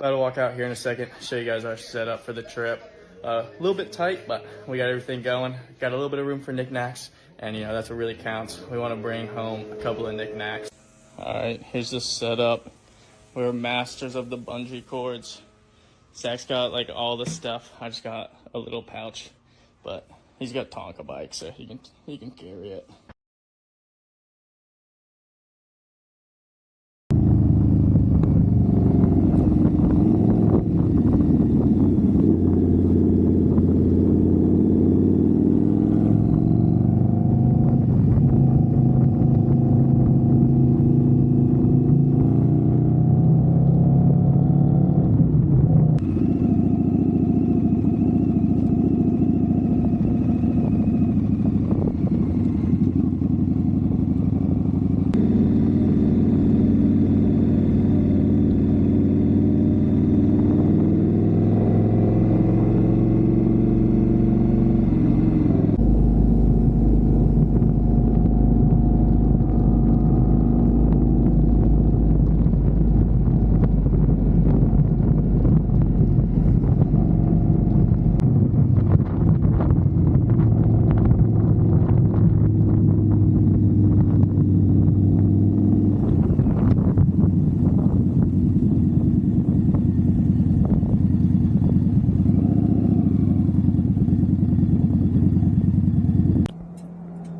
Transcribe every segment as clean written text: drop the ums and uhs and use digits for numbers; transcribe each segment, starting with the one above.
About to walk out here in a second, show you guys our setup for the trip. A little bit tight, but we got everything going. Got a little bit of room for knickknacks, and you know, that's what really counts. We want to bring home a couple of knickknacks. All right, here's the setup. We're masters of the bungee cords. Zach's got like all the stuff. I just got a little pouch, but he's got Tonka bike, so he can carry it.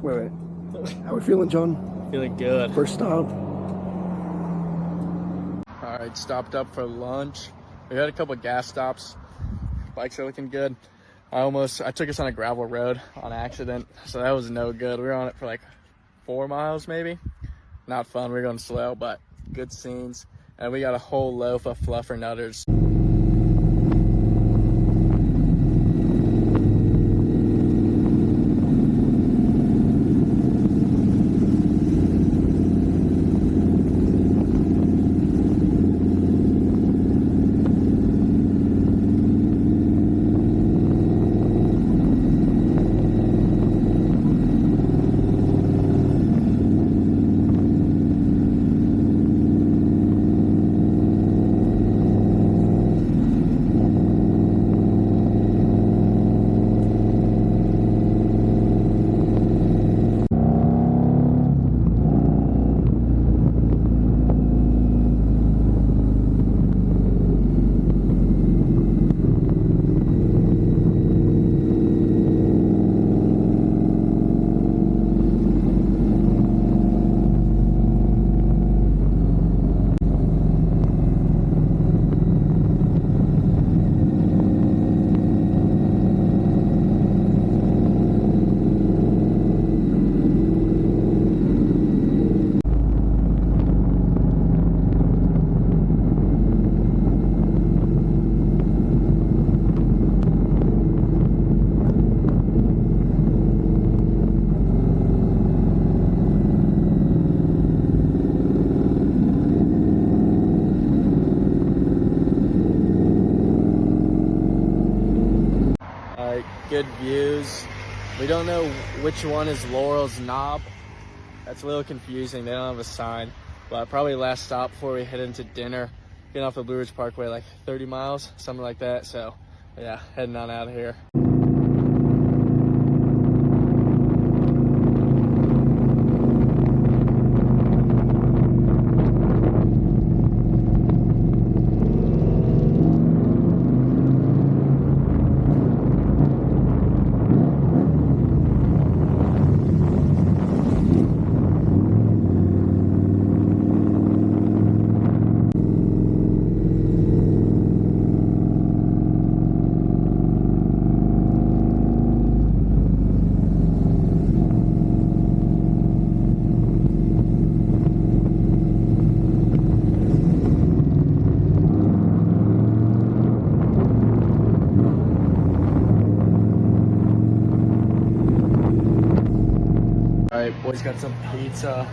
Wait. How we feeling, John? Feeling good. First stop. All right, stopped up for lunch. We had a couple of gas stops. Bikes are looking good. I took us on a gravel road on accident, so that was no good. We were on it for like 4 miles maybe. Not fun, we were going slow, but good scenes. And we got a whole loaf of Fluffernutters. Good views. We don't know which one is Laurel's Knob. That's a little confusing. They don't have a sign, but probably last stop before we head into dinner. Getting off the Blue Ridge Parkway, like 30 miles, something like that. So yeah, heading on out of here. Boys got some pizza.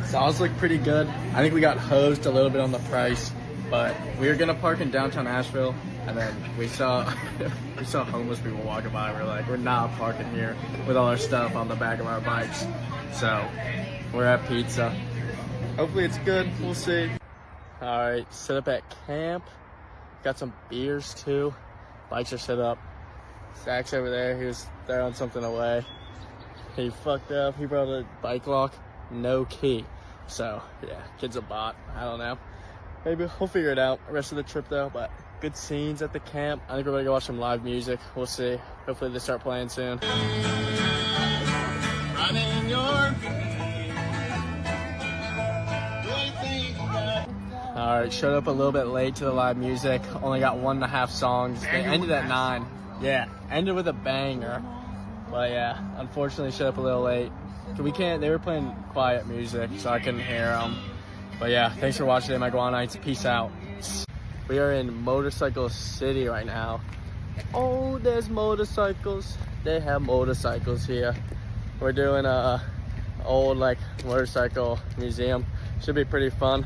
Sauce looked pretty good. I think we got hosed a little bit on the price, but we were gonna park in downtown Asheville, and then we saw homeless people walking by. We're like, we're not parking here with all our stuff on the back of our bikes. So we're at pizza. Hopefully it's good. We'll see. All right, set up at camp. Got some beers too. Bikes are set up. Zach's over there. He was throwing something away. He fucked up. He brought a bike lock, no key. So yeah, kid's a bot. I don't know. Maybe we'll figure it out the rest of the trip though. But good scenes at the camp. I think we're gonna go watch some live music. We'll see. Hopefully they start playing soon. Running your All right, showed up a little bit late to the live music. Only got 1.5 songs. They ended at 9. Yeah, ended with a banger. But yeah, unfortunately showed up a little late. They were playing quiet music, so I couldn't hear them. But yeah, thanks for watching today, my Guanites. Peace out. We are in Motorcycle City right now. Oh, there's motorcycles. They have motorcycles here. We're doing a old motorcycle museum. Should be pretty fun.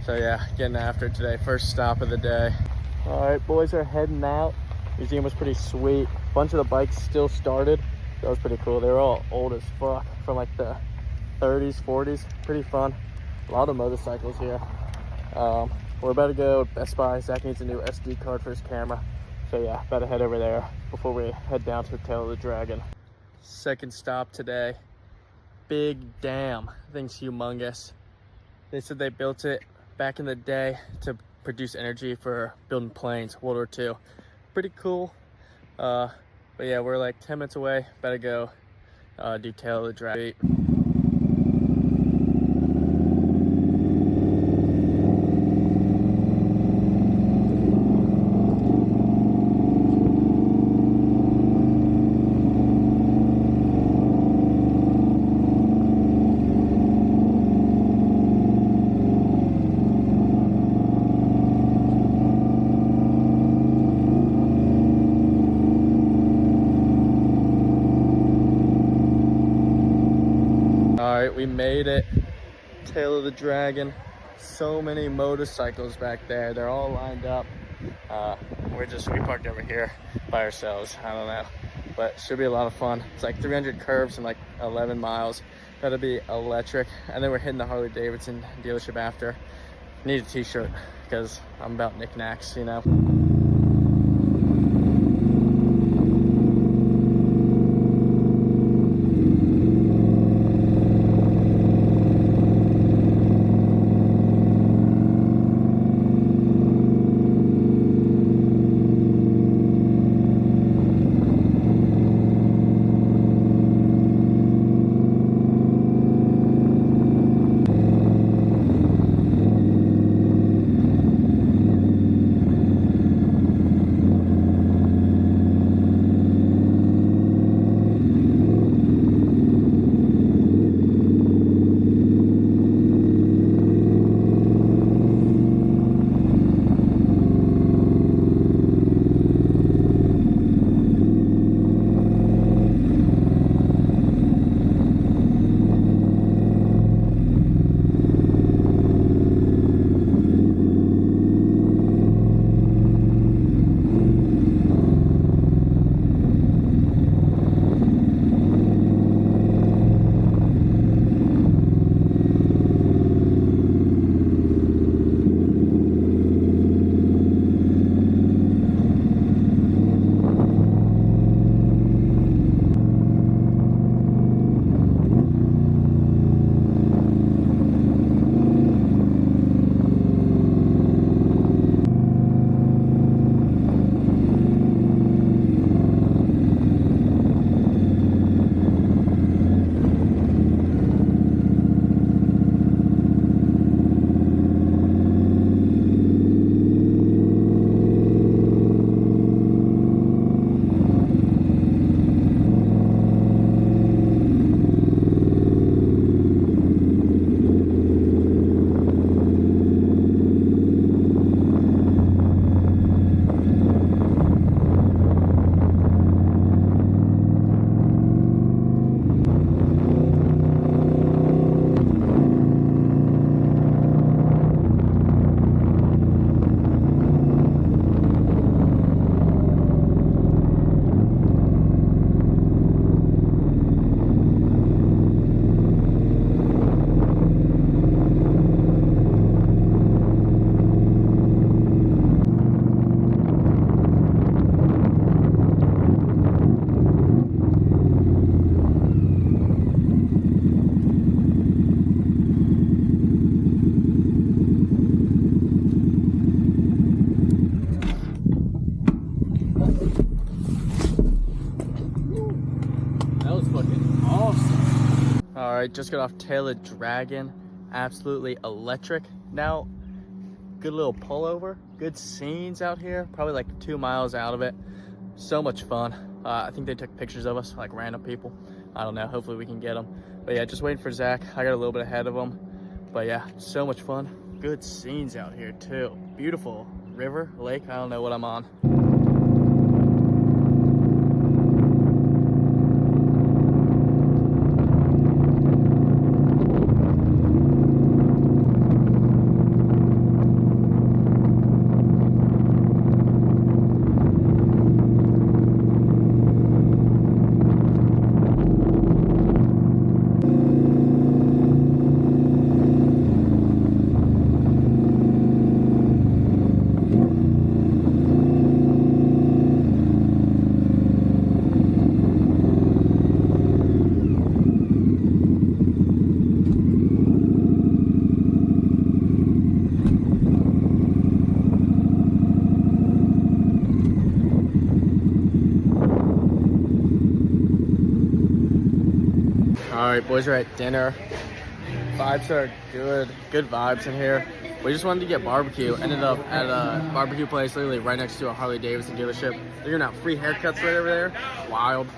So yeah, getting after it today. First stop of the day. All right, boys are heading out. Museum was pretty sweet. Bunch of the bikes still started. That was pretty cool. They were all old as fuck from the 30s, 40s. Pretty fun. A lot of motorcycles here. We're about to go to Best Buy. Zach needs a new SD card for his camera. So yeah, about to head over there before we head down to Tail of the Dragon. Second stop today. Big dam. Thing's humongous. They said they built it back in the day to produce energy for building planes, World War II. Pretty cool. But yeah, we're 10 minutes away. Better go do Tail of the Dragon. We made it. Tail of the Dragon. So many motorcycles back there. They're all lined up. We parked over here by ourselves. I don't know, but should be a lot of fun. It's 300 curves and 11 miles. That'll be electric. And then we're hitting the Harley Davidson dealership after. Need a t-shirt because I'm about knickknacks, you know. All right, just got off Tail of Dragon. Absolutely electric. Now, good little pullover. Good scenes out here. Probably like 2 miles out of it. So much fun. I think they took pictures of us, like random people. I don't know. Hopefully we can get them. But yeah, just waiting for Zach. I got a little bit ahead of him. But yeah, so much fun. Good scenes out here too. Beautiful river, lake. I don't know what I'm on. All right, boys are at dinner. Vibes are good. Good vibes in here. We just wanted to get barbecue. Ended up at a barbecue place literally right next to a Harley Davidson dealership. They're giving out free haircuts right over there. Wild.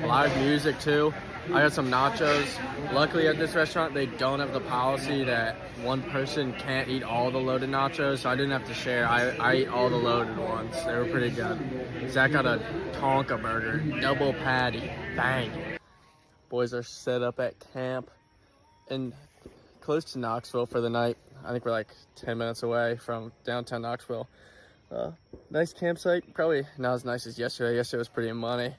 Live music too. I got some nachos. Luckily at this restaurant, they don't have the policy that one person can't eat all the loaded nachos, so I didn't have to share. I ate all the loaded ones. They were pretty good. Zach got a Tonka burger, double patty. Bang. Boys are set up at camp in close to Knoxville for the night. I think we're like 10 minutes away from downtown Knoxville. Nice campsite, probably not as nice as yesterday. Yesterday was pretty money.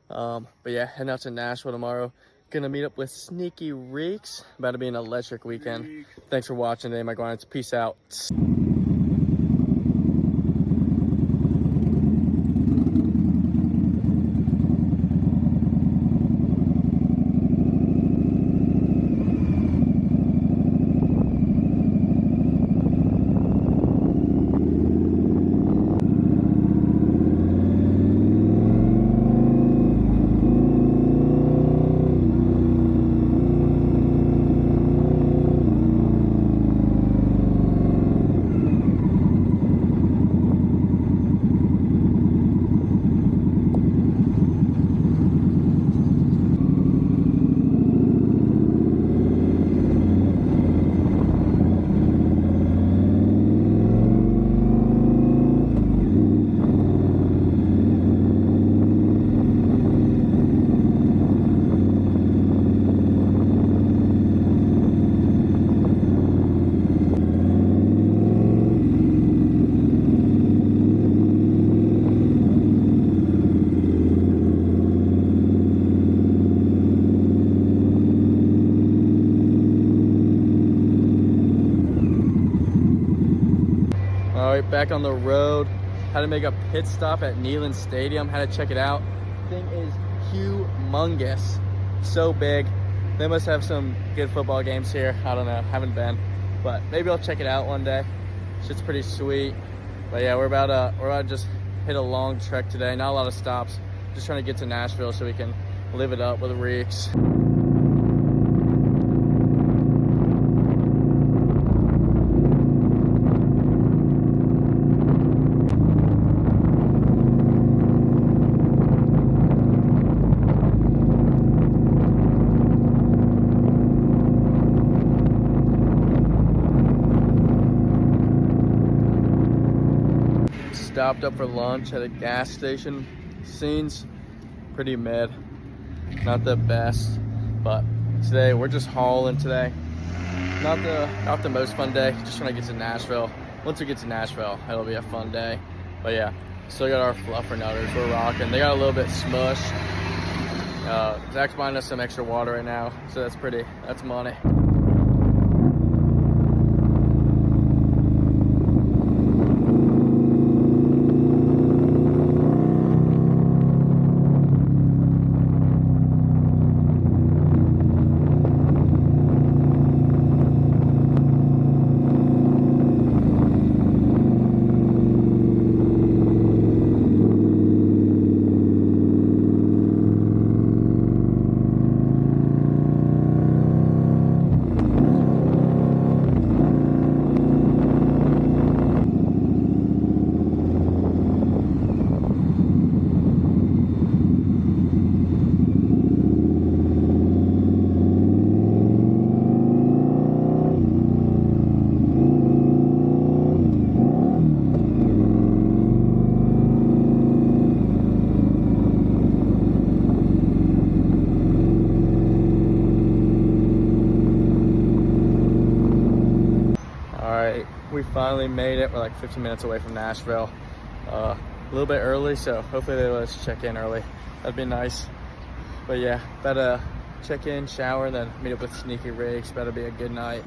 But yeah, heading out to Nashville tomorrow. Gonna meet up with Sneaky Reeks. About to be an electric weekend. Thanks for watching today, my guardians. Peace out. All right, back on the road. Had to make a pit stop at Neyland Stadium. Had to check it out. Thing is humongous. So big. They must have some good football games here. I don't know. Haven't been. But maybe I'll check it out one day. Shit's pretty sweet. But yeah, we're about to just hit a long trek today. Not a lot of stops. Just trying to get to Nashville so we can live it up with the Reeks. Stopped up for lunch at a gas station. Scenes pretty mid, not the best, but today we're just hauling today. Not the most fun day, just trying to get to Nashville. Once we get to Nashville, it'll be a fun day. But yeah, still got our fluffernutters, we're rocking. They got a little bit smushed. Zach's buying us some extra water right now, so that's money. finally made it. We're like 15 minutes away from Nashville. A little bit early, so hopefully they let us check in early. That'd be nice. But yeah, better check in, shower, then meet up with Sneaky Rigs. Better be a good night.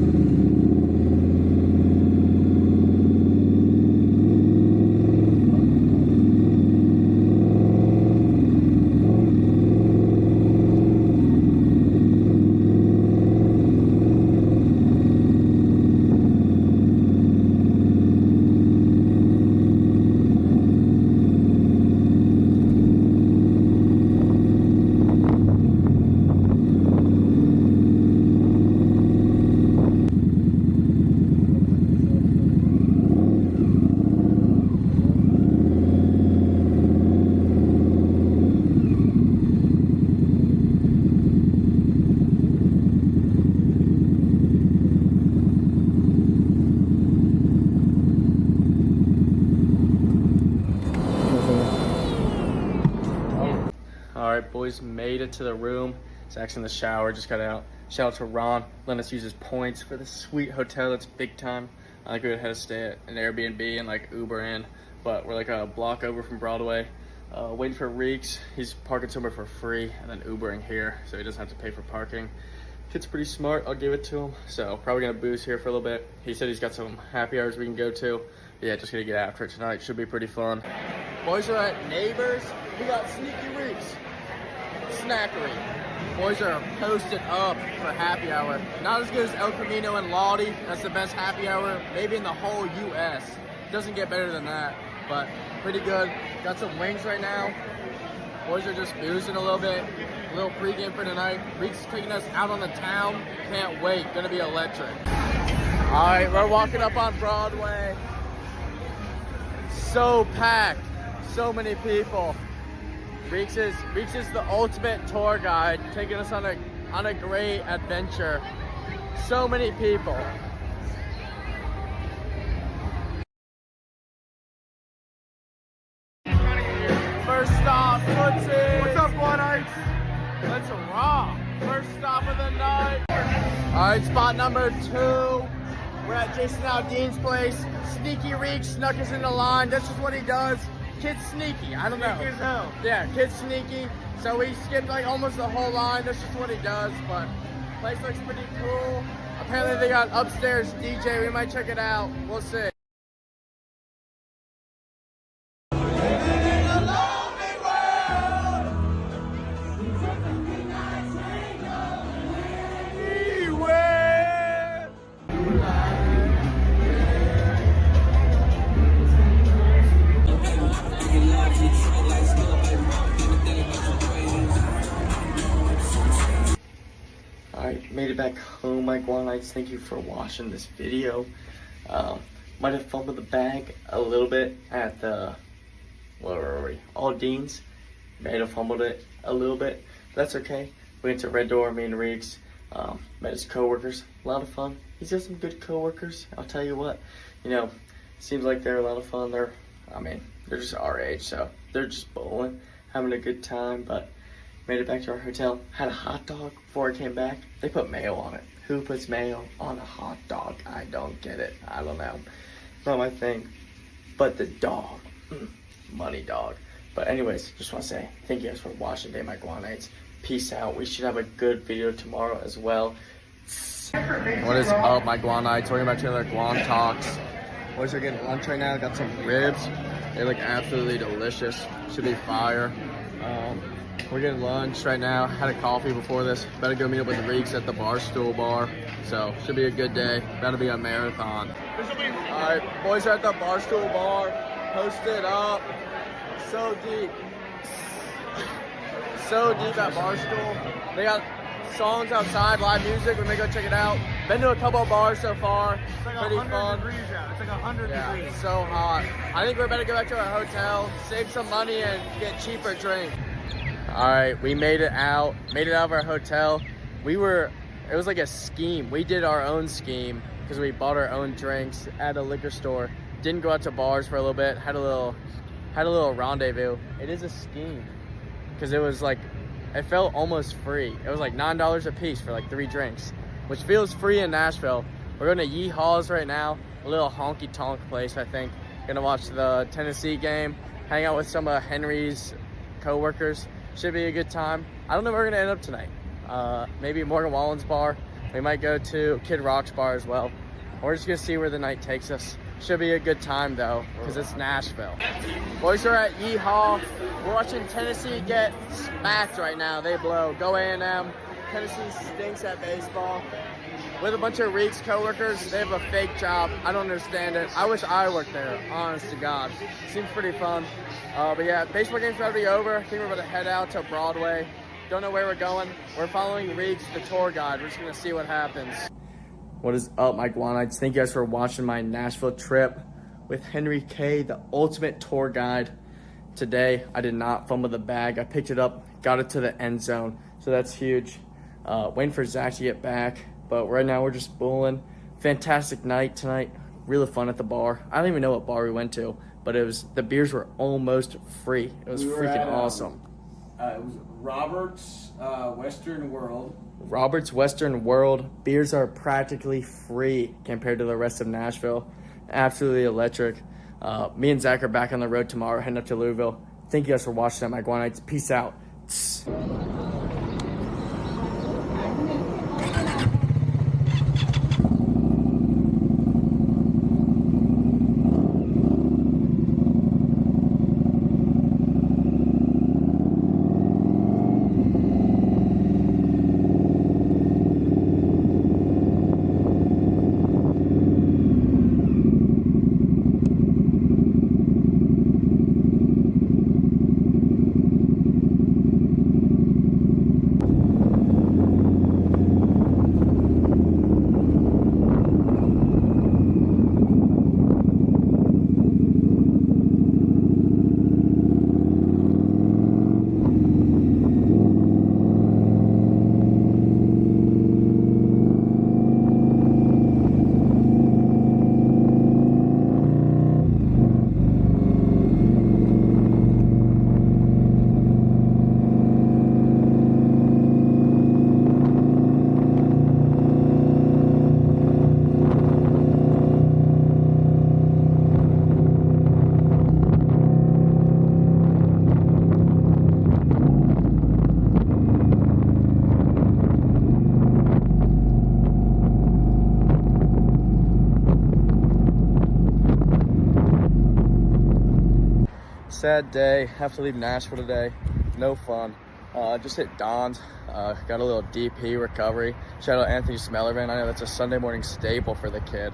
Alright, boys, made it to the room. Zach's in the shower, just got out. Shout out to Ron, letting us use his points for this sweet hotel that's big time. I think we would have to stay at an Airbnb and like Uber in, but we're like a block over from Broadway. Waiting for Reeks. He's parking somewhere for free and then Ubering here, so he doesn't have to pay for parking. Kid's pretty smart, I'll give it to him. So probably gonna booze here for a little bit. He said he's got some happy hours we can go to. But yeah, just gonna get after it tonight. Should be pretty fun. Boys are at Neighbors. We got Sneaky Reeks Snackery. Boys are posted up for happy hour. Not as good as El Camino and Lottie. That's the best happy hour maybe in the whole US. Doesn't get better than that, but pretty good. Got some wings right now. Boys are just boozing a little bit. A little pregame for tonight. Reeks taking us out on the town. Can't wait. Gonna be electric. All right, we're walking up on Broadway. So packed. So many people. Reeks is the ultimate tour guide, taking us on a great adventure. So many people. First stop, Footsie. What's up, Guanites? Let's rock. First stop of the night. All right, spot number 2. We're at Jason Aldean's place. Sneaky Reeks snuck us in the line. That's just what he does. Kid's sneaky, I don't know. Sneaky as hell. Yeah, kid's sneaky. So we skipped like almost the whole line. That's just what he does, but place looks pretty cool. Apparently they got upstairs DJ. We might check it out. We'll see. Alright, made it back home, my Guanites. Thank you for watching this video. Might have fumbled the bag a little bit at the, where were we? Aldean's. May have fumbled it a little bit. But that's okay. We went to Red Door, me and Reeks. Met his coworkers. A lot of fun. He's got some good coworkers. I'll tell you what. You know, seems like they're a lot of fun. They're just our age, so they're just bowling, having a good time. But made it back to our hotel. Had a hot dog before I came back. They put mayo on it. Who puts mayo on a hot dog? I don't get it. I don't know. Not my thing. But the dog. Money dog. But anyways, just want to say thank you guys for watching today, my Guanites. Peace out. We should have a good video tomorrow as well. What is up, my Guanites? We're about to another Guan Talks. Boys are getting lunch right now. Got some ribs. They look absolutely delicious. Should be fire. We're getting lunch right now. Had a coffee before this. Better go meet up with Reeks at the Barstool Bar. So, should be a good day. That'll be a marathon. Alright, boys are at the Barstool Bar. Posted up. So deep. So deep at Barstool. They got songs outside, live music. We may go check it out. Been to a couple of bars so far. It's like pretty 100 fun. degrees out. It's like 100 degrees. So hot. I think we're better go back to our hotel, save some money, and get cheaper drink. All right, we made it out of our hotel. It was like a scheme. We did our own scheme because we bought our own drinks at a liquor store. Didn't go out to bars for a little bit. Had a little rendezvous. It is a scheme because it felt almost free. It was like $9 a piece for like 3 drinks, which feels free in Nashville. We're going to Yeehaw's right now. a little honky-tonk place, I think. Gonna watch the Tennessee game, hang out with some of Henry's co-workers. Should be a good time. I don't know where we're gonna end up tonight. Maybe Morgan Wallen's bar. We might go to Kid Rock's bar as well. We're just gonna see where the night takes us. Should be a good time though, because it's Nashville. Boys are at Yeehaw. We're watching Tennessee get smacked right now. They blow. Go A&M. Tennessee stinks at baseball. With a bunch of Reek's coworkers, they have a fake job. I don't understand it. I wish I worked there, honest to God. Seems pretty fun. But yeah, baseball game's about to be over. I think we're about to head out to Broadway. Don't know where we're going. We're following Reeks, the tour guide. We're just gonna see what happens. What is up, my Guanites? Thank you guys for watching my Nashville trip with Henry K, the ultimate tour guide. Today, I did not fumble the bag. I picked it up, got it to the end zone, so that's huge. Waiting for Zach to get back, but right now we're just bowling. Fantastic night tonight. Really fun at the bar. I don't even know what bar we went to, but the beers were almost free. It was freaking awesome. It was Robert's Western World. Robert's Western World. Beers are practically free compared to the rest of Nashville. Absolutely electric. Me and Zach are back on the road tomorrow, heading up to Louisville. Thank you guys for watching at my Guanites. Peace out. Sad day. Have to leave Nashville today. No fun. Just hit Don's. Got a little DP recovery. Shout out Anthony Smellerman. I know that's a Sunday morning staple for the kid.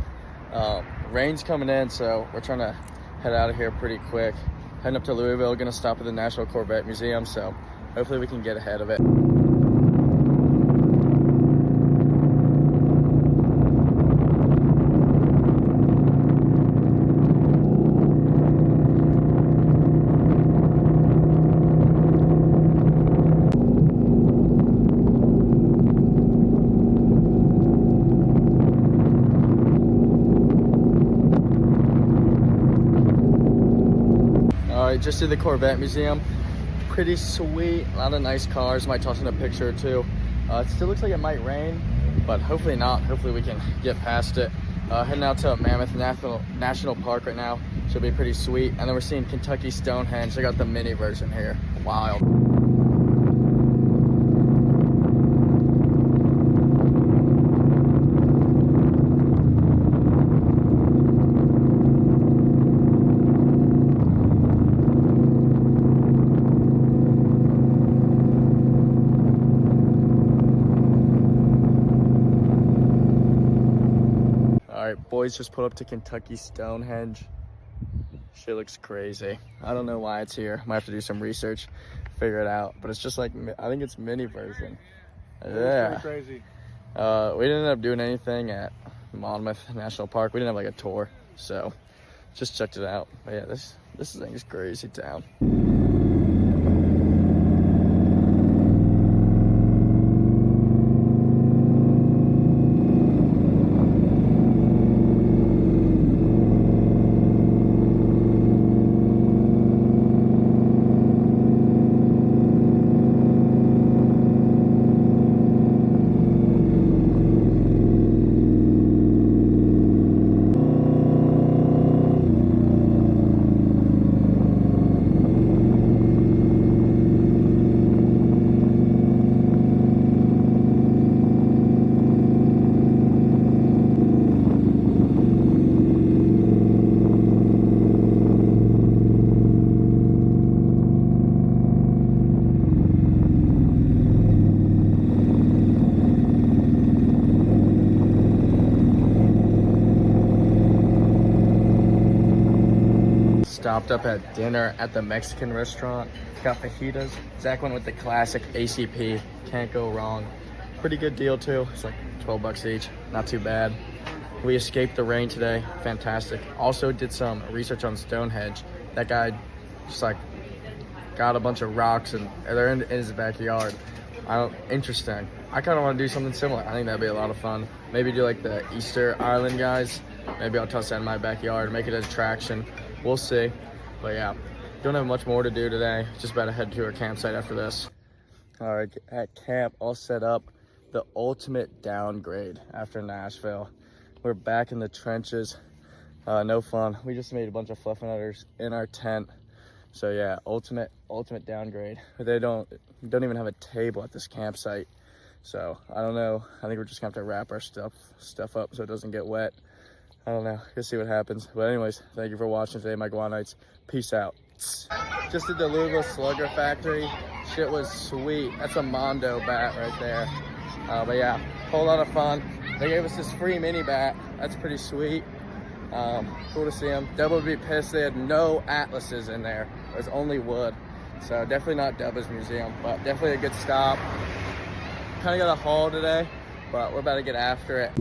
Rain's coming in, so we're trying to head out of here pretty quick. Heading up to Louisville. Gonna stop at the National Corvette Museum, so hopefully we can get ahead of it. Just did the Corvette Museum. Pretty sweet. A lot of nice cars. Might toss in a picture or two. It still looks like it might rain, but hopefully not. Hopefully we can get past it. Heading out to Mammoth National Park right now. Should be pretty sweet. And then we're seeing Kentucky Stonehenge. I got the mini version here. Wild. Alright, boys, just put up to Kentucky Stonehenge. Shit looks crazy. I don't know why it's here. Might have to do some research, figure it out. But it's just like, I think it's mini version. Yeah. Crazy. We didn't end up doing anything at Monmouth National Park. We didn't have like a tour, so just checked it out. But yeah, this thing is crazy town. stopped up at dinner at the Mexican restaurant. Got fajitas. Zach went with the classic ACP. Can't go wrong. Pretty good deal too. It's like 12 bucks each. Not too bad. We escaped the rain today. Fantastic. Also did some research on Stonehenge. That guy just like got a bunch of rocks and they're in his backyard. Interesting. I kind of want to do something similar. I think that'd be a lot of fun. Maybe do like the Easter Island guys. Maybe I'll toss that in my backyard, make it an attraction. We'll see. But yeah, don't have much more to do today. Just about to head to our campsite after this. All right, at camp, all set up. The ultimate downgrade after Nashville. We're back in the trenches. No fun. We just made a bunch of fluffernutters in our tent. So yeah, ultimate downgrade. They don't even have a table at this campsite. So I don't know. I think we're just gonna have to wrap our stuff up so it doesn't get wet. I don't know. We'll see what happens. But anyways, thank you for watching today, my Guanites. Peace out. Just at the Louisville Slugger Factory. Shit was sweet. That's a Mondo bat right there. But yeah, whole lot of fun. They gave us this free mini bat. That's pretty sweet. Cool to see them. Dubba would be pissed. They had no atlases in there. There's only wood. So definitely not Dubba's museum, but definitely a good stop. Kind of got a haul today, but we're about to get after it.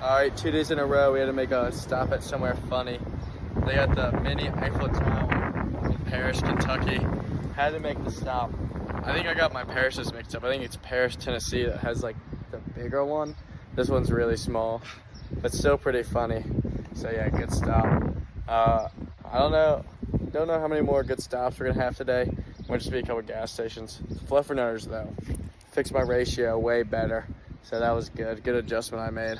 All right, 2 days in a row, we had to make a stop at somewhere funny. They got the mini Eiffel Tower in Paris, Kentucky. Had to make the stop. I think I got my Paris's mixed up. I think it's Paris, Tennessee that has like the bigger one. This one's really small, but still pretty funny. So yeah, good stop. I don't know how many more good stops we're gonna have today. Might just be a couple gas stations. Fluffernutters though, fixed my ratio way better. So that was good. Good adjustment I made.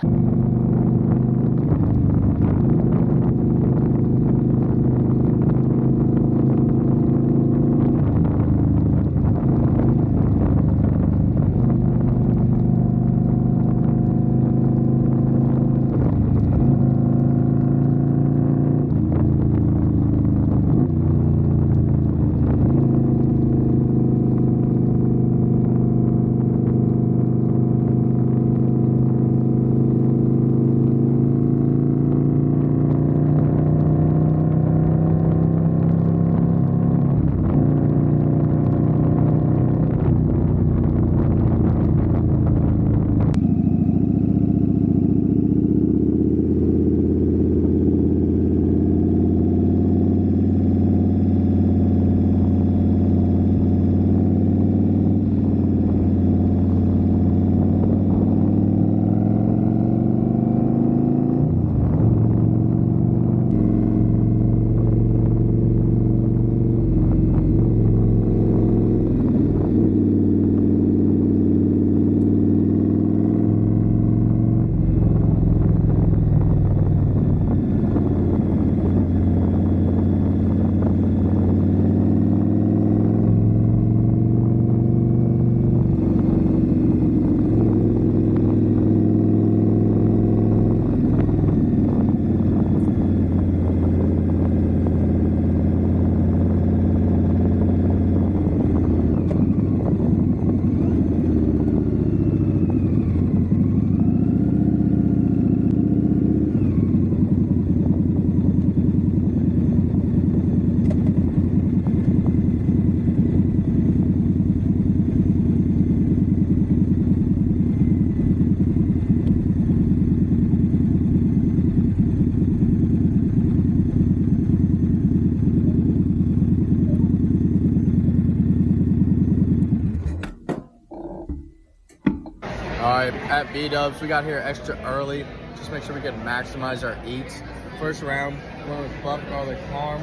at B-Dubs. We got here extra early. Just make sure we can maximize our eats. First round, went with buff garlic parm.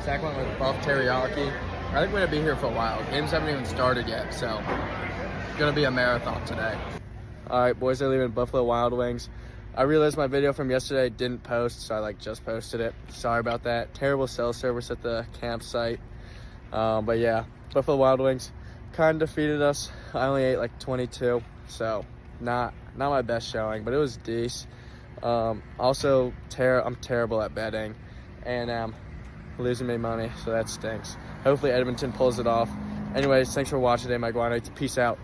Second one with buff teriyaki. I think we're gonna be here for a while. Games haven't even started yet, so it's gonna be a marathon today. All right, boys are leaving Buffalo Wild Wings. I realized my video from yesterday didn't post, so I just posted it. Sorry about that. Terrible cell service at the campsite. But yeah, Buffalo Wild Wings kind of defeated us. I only ate like 22, so not my best showing, but it was decent. Also, I'm terrible at betting, and losing me money, so that stinks. Hopefully Edmonton pulls it off. Anyways, thanks for watching today, my Guanates. Peace out.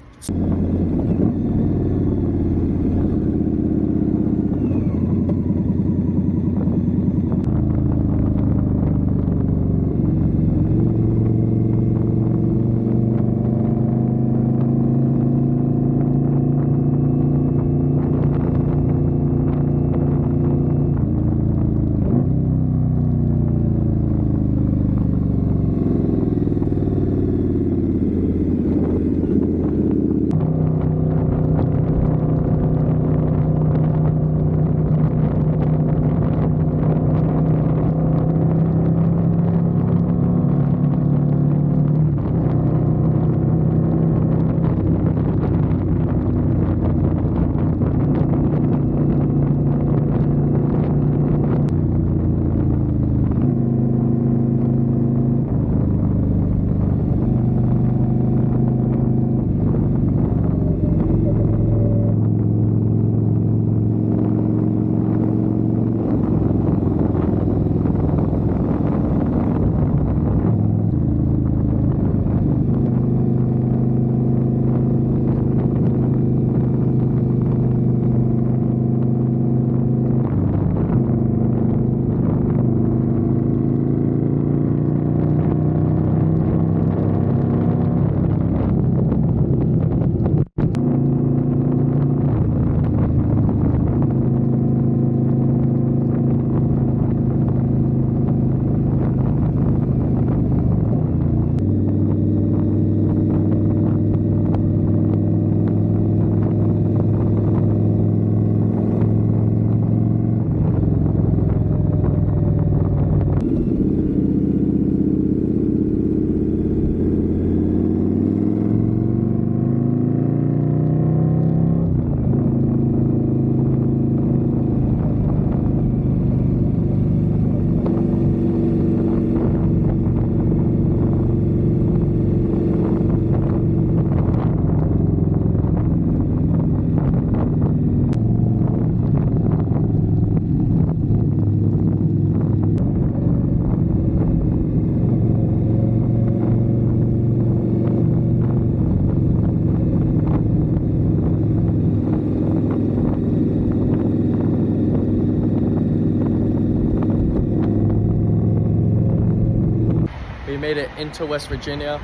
We made it into West Virginia.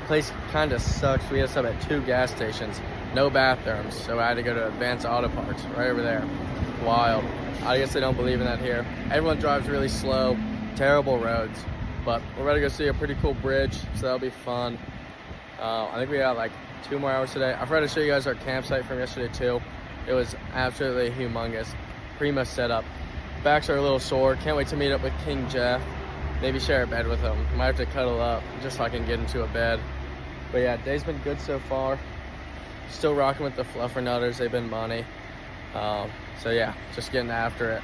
Place kind of sucks. We had to stop at 2 gas stations, no bathrooms, so I had to go to Advanced Auto Parts right over there. Wild. I guess they don't believe in that here. Everyone drives really slow, terrible roads, but we're about to go see a pretty cool bridge, so that'll be fun. I think we got like 2 more hours today. I forgot to show you guys our campsite from yesterday too. It was absolutely humongous. Prima setup. Backs are a little sore. Can't wait to meet up with King Jeff. Maybe share a bed with him. Might have to cuddle up just so I can get into a bed. But yeah, day's been good so far. Still rocking with the Fluffernutters. They've been money. So yeah, just getting after it.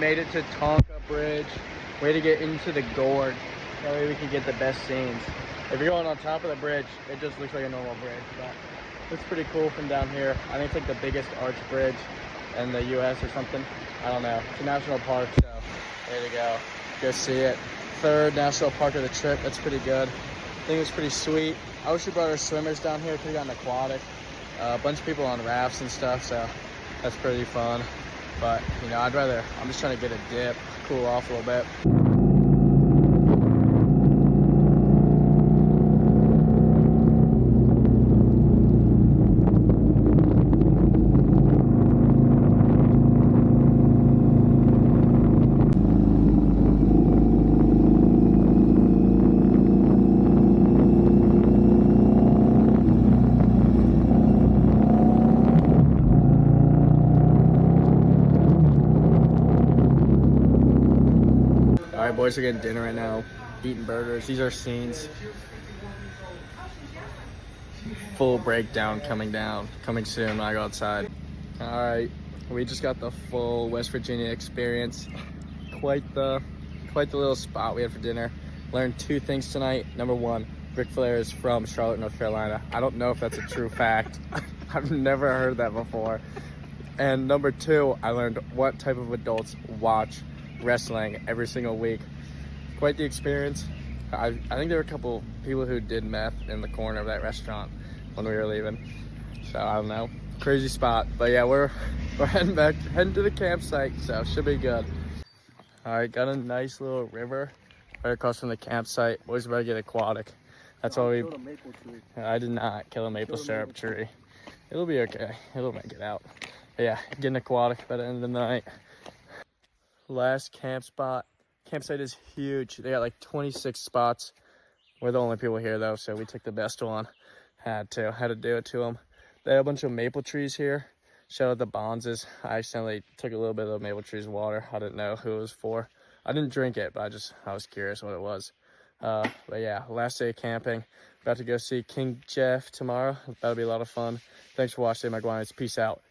made it to Tonka Bridge. We had to get into the gorge. That way we could get the best scenes. If you're going on top of the bridge, it just looks like a normal bridge, but it's pretty cool from down here. I think it's like the biggest arch bridge in the US or something. I don't know. It's a national park, so there you go. Go see it. Third national park of the trip. That's pretty good. I think it's pretty sweet. I wish we brought our swimmers down here. Could have gotten aquatic. A bunch of people on rafts and stuff, so that's pretty fun. But, you know, I'm just trying to get a dip, cool off a little bit. Alright, boys, we're getting dinner right now, eating burgers. These are scenes. Full breakdown coming soon when I go outside. Alright, we just got the full West Virginia experience. Quite the little spot we had for dinner. Learned 2 things tonight. Number 1, Ric Flair is from Charlotte, North Carolina. I don't know if that's a true fact. I've never heard that before. And number 2, I learned what type of adults watch wrestling every single week. Quite the experience. I think there were a couple people who did meth in the corner of that restaurant when we were leaving. So I don't know. Crazy spot. But yeah, we're heading to the campsite, so should be good. Alright, got a nice little river right across from the campsite. Boys about to get aquatic. That's all we. I did not kill a maple syrup tree. It'll be okay. It'll make it out. But yeah, getting aquatic by the end of the night. Last campsite is huge. They got like 26 spots. We're the only people here though, so we took the best one. Had to do it to them. They have a bunch of maple trees here. Shout out the Bonzes. I accidentally took a little bit of the maple trees water. I didn't know who it was for. I didn't drink it, but I was curious what it was. But yeah, last day of camping. About to go see King Jeff tomorrow. That'll be a lot of fun. Thanks for watching, my Guanas. Peace out.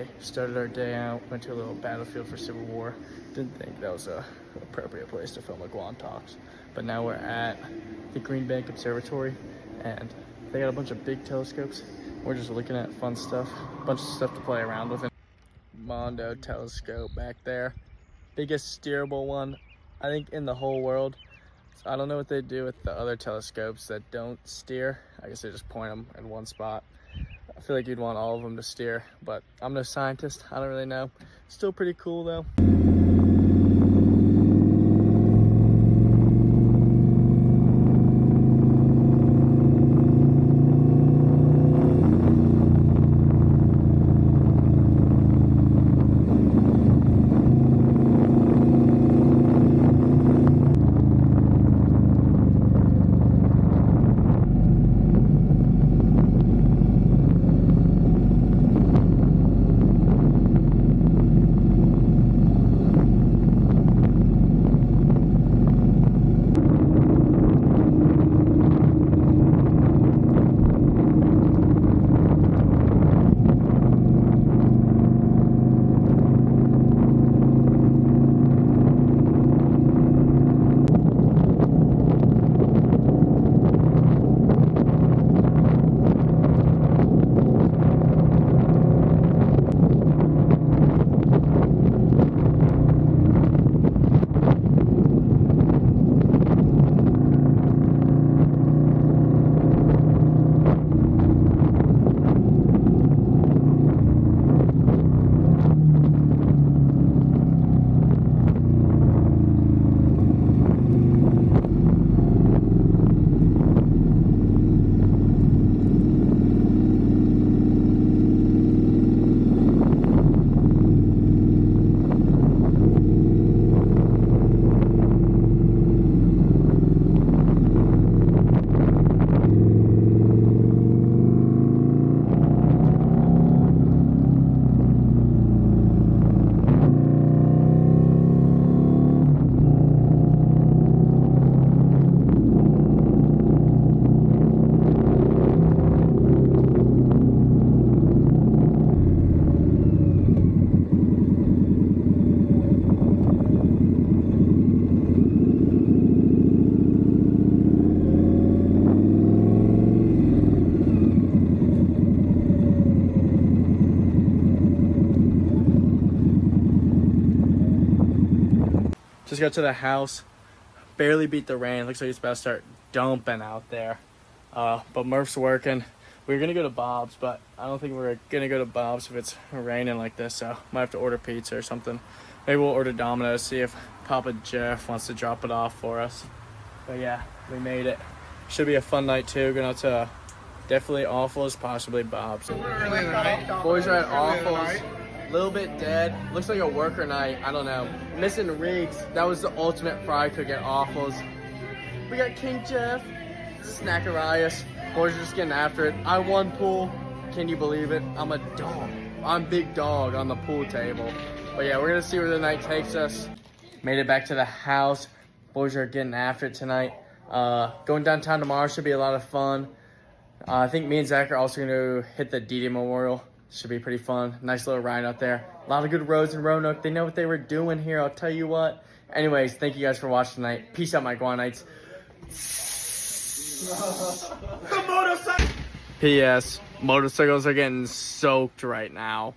today. Started our day out, went to a little battlefield for Civil War. Didn't think that was a appropriate place to film a Guan Talks. But now we're at the Green Bank Observatory, and they got a bunch of big telescopes. We're just looking at fun stuff, a bunch of stuff to play around with. Mondo telescope back there. Biggest steerable one, I think, in the whole world. So I don't know what they do with the other telescopes that don't steer. I guess they just point them in one spot. I feel like you'd want all of them to steer, but I'm no scientist. I don't really know. Still pretty cool though. Just got to the house, barely beat the rain. Looks like it's about to start dumping out there. But Murph's working. We were gonna go to Bob's, but I don't think we're gonna go to Bob's if it's raining like this, so might have to order pizza or something. Maybe we'll order Domino's, see if Papa Jeff wants to drop it off for us. But yeah, we made it. Should be a fun night too. Going out to definitely Awfuls, possibly Bob's. Boys are at Awfuls. Little bit dead. Looks like a worker night. I don't know. Missing Riggs. That was the ultimate fry cook at Awfuls. We got King Jeff, Snackarias. Boys are just getting after it. I won pool. Can you believe it? I'm a dog. I'm big dog on the pool table. But yeah, we're gonna see where the night takes us. Made it back to the house. Boys are getting after it tonight. Going downtown tomorrow should be a lot of fun. I think me and Zach are also gonna hit the D-Day Memorial. Should be pretty fun. Nice little ride out there. A lot of good roads in Roanoke. They know what they were doing here, I'll tell you what. Anyways, thank you guys for watching tonight. Peace out, my Guanites. The motorcycle! P.S. Motorcycles are getting soaked right now.